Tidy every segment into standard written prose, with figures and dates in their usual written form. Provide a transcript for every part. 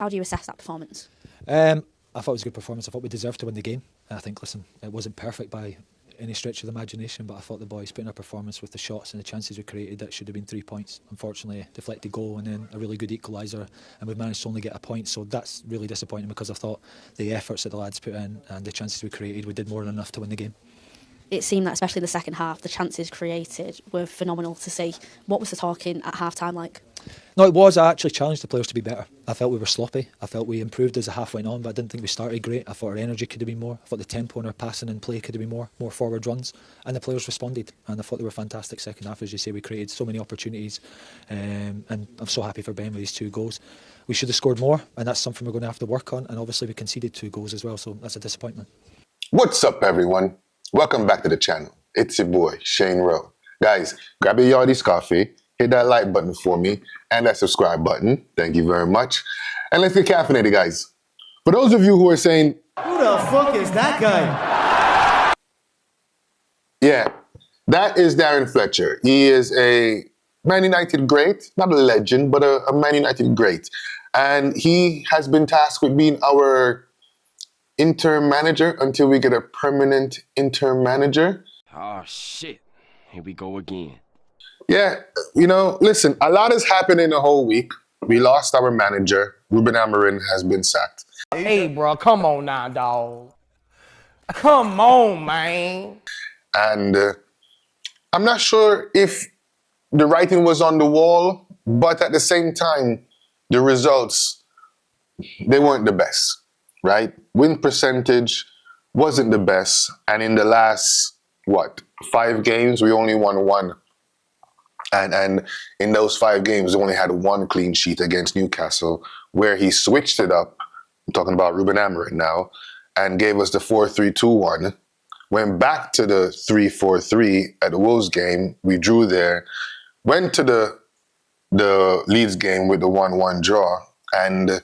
How do you assess that performance? I thought it was a good performance. I thought we deserved to win the game. I think, listen, it wasn't perfect by any stretch of the imagination, but I thought the boys put in a performance with the shots and the chances we created that should have been 3 points. Unfortunately, a deflected goal and then a really good equaliser, and we've managed to only get a point. So that's really disappointing because I thought the efforts that the lads put in and the chances we created, we did more than enough to win the game. It seemed that, especially the second half, the chances created were phenomenal to see. What was the talking at half-time like? No, it was. I actually challenged the players to be better. I felt we were sloppy. I felt we improved as the half went on, but I didn't think we started great. I thought our energy could have been more. I thought the tempo and our passing and play could have been more forward runs. And the players responded. And I thought they were fantastic second half. As you say, we created so many opportunities. And I'm so happy for Ben with these 2 goals. We should have scored more, and that's something we're going to have to work on. And obviously we conceded 2 goals as well, so that's a disappointment. What's up, everyone? Welcome back to the channel. It's your boy, Shane Rowe. Guys, grab your Yardies coffee, hit that like button for me, and that subscribe button. Thank you very much. And let's get caffeinated, guys. For those of you who are saying, who the fuck is that guy? Yeah, that is Darren Fletcher. He is a Man United great, not a legend, but a Man United great. And he has been tasked with being our interim manager until we get a permanent interim manager. Oh, shit. Here we go again. Yeah, you know, listen, a lot has happened in the whole week. We lost our manager. Ruben Amorim has been sacked. Hey, bro, come on now, dog. Come on, man. And I'm not sure if the writing was on the wall, but at the same time, the results, they weren't the best, right? Win percentage wasn't the best. And in the last, 5 games, we only won 1. And in those 5 games, we only had 1 clean sheet against Newcastle, where he switched it up. I'm talking about Ruben Amorim now, and gave us the 4-3-2-1. Went back to the 3-4-3 at the Wolves game. We drew there. Went to the Leeds game with the 1-1 draw. And,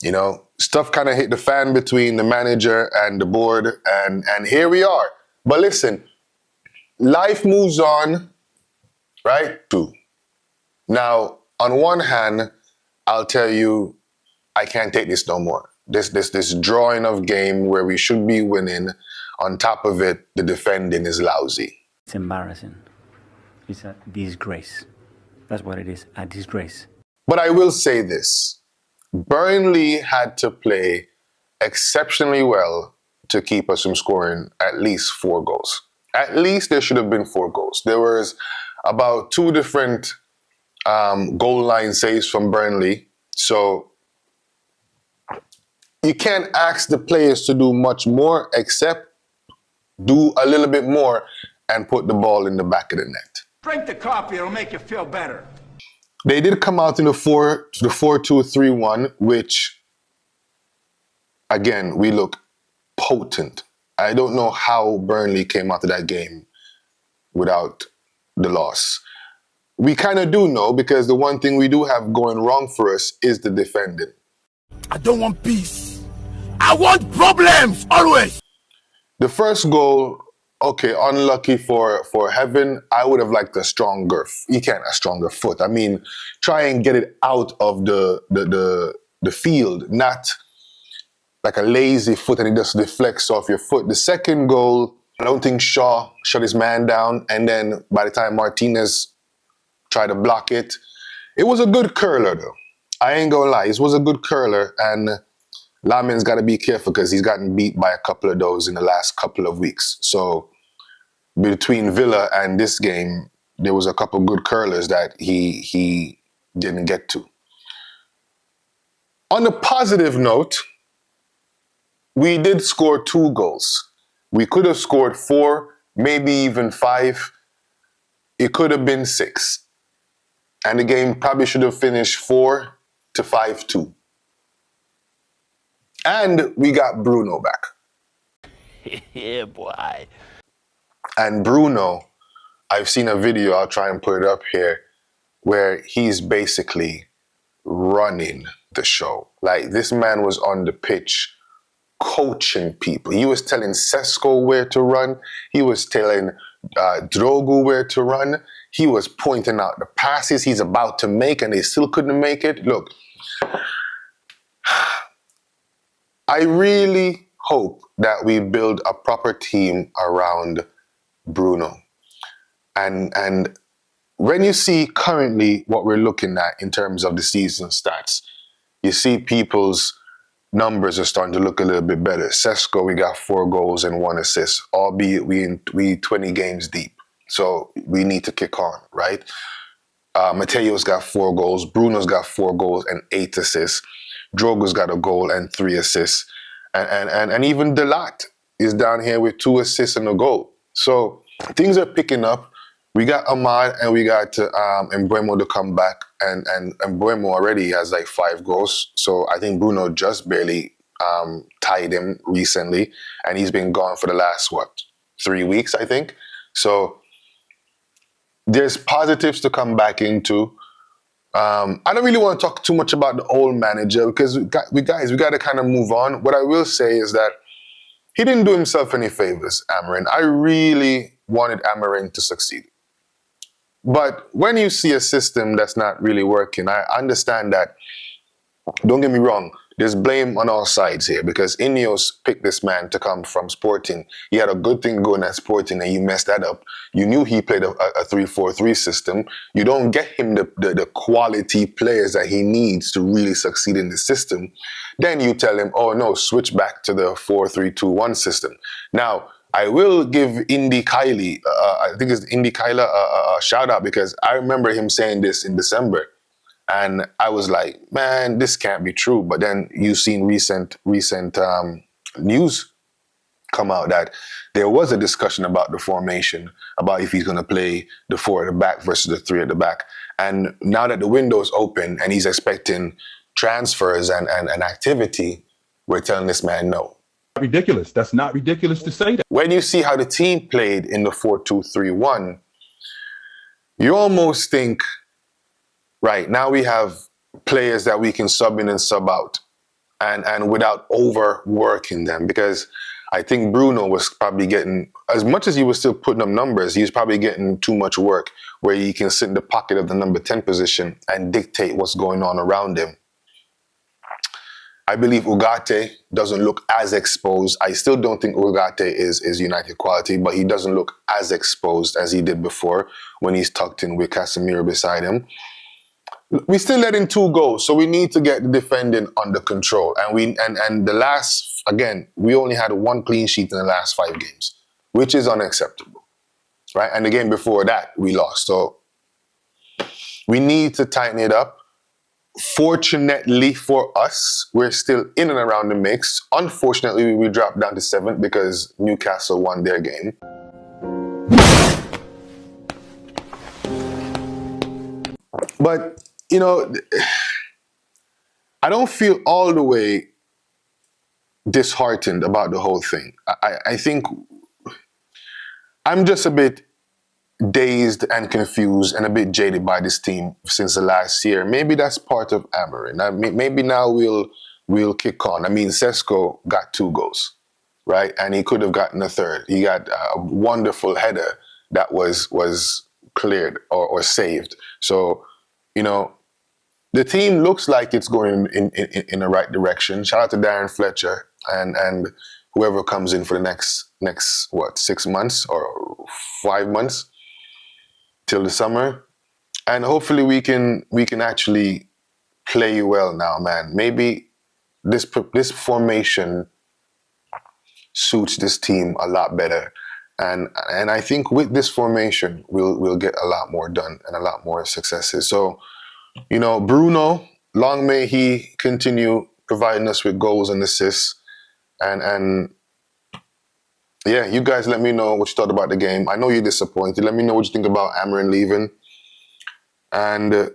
you know, stuff kind of hit the fan between the manager and the board. And here we are. But listen, life moves on, right? Now, on one hand, I'll tell you, I can't take this no more. This drawing of game where we should be winning. On top of it, the defending is lousy. It's embarrassing. It's a disgrace. That's what it is, a disgrace. But I will say this. Burnley had to play exceptionally well to keep us from scoring at least 4 goals. At least there should have been 4 goals. There was about 2 different goal line saves from Burnley. So you can't ask the players to do much more except do a little bit more and put the ball in the back of the net. Drink the coffee, it'll make you feel better. They did come out in the 4-2-3-1, which, again, we look potent. I don't know how Burnley came out of that game without the loss. We kind of do know, because the one thing we do have going wrong for us is the defending. I don't want peace. I want problems, always. The first goal, okay, unlucky for Heaven. I would have liked a stronger foot. I mean, try and get it out of the field, not like a lazy foot and it just deflects off your foot. The second goal, I don't think Shaw shut his man down, and then by the time Martinez tried to block it, it was a good curler though. I ain't gonna lie, it was a good curler, and Lamin's got to be careful because he's gotten beat by a couple of those in the last couple of weeks. So between Villa and this game, there was a couple good curlers that he didn't get to. On a positive note, we did score 2 goals. We could have scored 4, maybe even 5. It could have been 6. And the game probably should have finished 4-5-2. And we got Bruno back. Yeah, boy. And Bruno, I've seen a video, I'll try and put it up here, where he's basically running the show. Like, this man was on the pitch coaching people. He was telling Sesko where to run. He was telling Drogu where to run. He was pointing out the passes he's about to make and they still couldn't make it. Look, I really hope that we build a proper team around Bruno. And when you see currently what we're looking at in terms of the season stats, you see people's numbers are starting to look a little bit better. Sesko, we got 4 goals and 1 assist, albeit we 20 games deep. So we need to kick on, right? Mateo's got 4 goals. Bruno's got 4 goals and 8 assists. Drogo's got a goal and 3 assists. And even Delat is down here with 2 assists and a goal. So things are picking up. We got Ahmad and we got Mbeumo to come back. And Mbeumo already has like 5 goals. So I think Bruno just barely tied him recently. And he's been gone for the last, 3 weeks, I think. So there's positives to come back into. I don't really want to talk too much about the old manager because we got to kind of move on. What I will say is that he didn't do himself any favors, Amarin. I really wanted Amarin to succeed. But when you see a system that's not really working, I understand that. Don't get me wrong. There's blame on all sides here because Ineos picked this man to come from Sporting. He had a good thing going at Sporting and you messed that up. You knew he played a 3-4-3 system. You don't get him the quality players that he needs to really succeed in the system. Then you tell him, oh no, switch back to the 4-3-2-1 system. Now, I will give Indy Kylie, I think it's Indy Kyla, a shout out because I remember him saying this in December. And I was like, man, this can't be true. But then you've seen recent news come out that there was a discussion about the formation, about if he's going to play the 4 at the back versus the 3 at the back. And now that the window's open and he's expecting transfers and activity, we're telling this man no. Ridiculous. That's not ridiculous to say that. When you see how the team played in the 4-2-3-1, you almost think, right, now we have players that we can sub in and sub out and without overworking them because I think Bruno was probably getting, as much as he was still putting up numbers, he was probably getting too much work where he can sit in the pocket of the number 10 position and dictate what's going on around him. I believe Ugarte doesn't look as exposed. I still don't think Ugarte is United quality, but he doesn't look as exposed as he did before when he's tucked in with Casemiro beside him. We still let in 2 goals, so we need to get the defending under control. And the last, again, we only had 1 clean sheet in the last 5 games, which is unacceptable, right? And the game before that, we lost. So we need to tighten it up. Fortunately for us, we're still in and around the mix. Unfortunately, we dropped down to 7th because Newcastle won their game. But, you know, I don't feel all the way disheartened about the whole thing. I think I'm just a bit dazed and confused and a bit jaded by this team since the last year. Maybe that's part of Amarin. Maybe now we'll kick on. I mean, Sesko got 2 goals, right? And he could have gotten a 3rd. He got a wonderful header that was cleared or saved. So, you know, the team looks like it's going in the right direction. Shout out to Darren Fletcher and whoever comes in for the next 6 months or 5 months till the summer. And hopefully we can actually play well now, man. Maybe this formation suits this team a lot better. And I think with this formation, we'll get a lot more done and a lot more successes. So, you know, Bruno, long may he continue providing us with goals and assists. And yeah, you guys let me know what you thought about the game. I know you're disappointed. Let me know what you think about Amarin leaving. And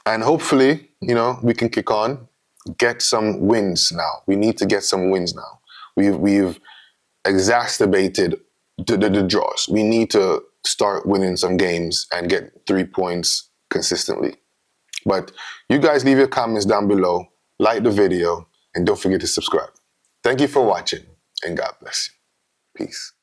hopefully, you know, we can kick on, get some wins now. We need to get some wins now. We've exacerbated the draws. We need to start winning some games and get 3 points consistently. But you guys leave your comments down below, like the video, and don't forget to subscribe. Thank you for watching, and God bless you. Peace.